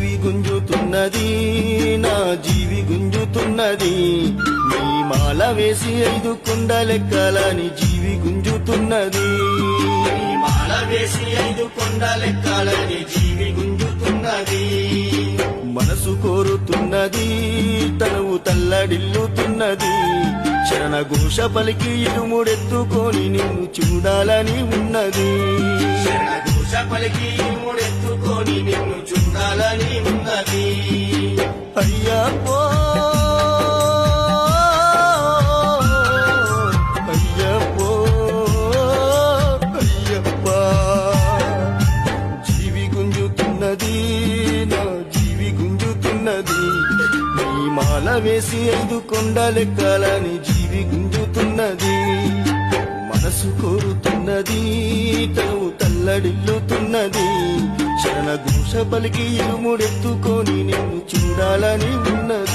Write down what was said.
జీవి గుంజుతున్నది నా జీవి గుంజుతున్నది నీ మాల వేసి 5 కొండలెక్కాలని జీవి గుంజుతున్నది నీ మాల వేసి 5 కొండలెక్కాలని జీవి గుంజుతున్నది మనసు కోరుతున్నది తనువు తల్లడిల్లుతున్నది శరణ ఘోష పలికి ఇరుముడెత్తుకొని నిన్ను చూడాలని ఉన్నది శరణ ఘోష పలికి ఇరుముడెత్తుకొని నిన్ను చూడాలని ఉన్నది అయ్యప్పో అయ్యప్పో అయ్యప్ప జీవి గుంజుతున్నది నా జీవి గుంజుతున్నది నీ మాల వేసి 5 కొండలెక్కాలని జీవి గుంజుతున్నది మనసు కోరుతున్నది తనువు తల్లడిల్లుతున్నది శరణ ఘోష పలికి ఇరుముడెత్తుకొని నిన్ను చూడాలని ఉన్నది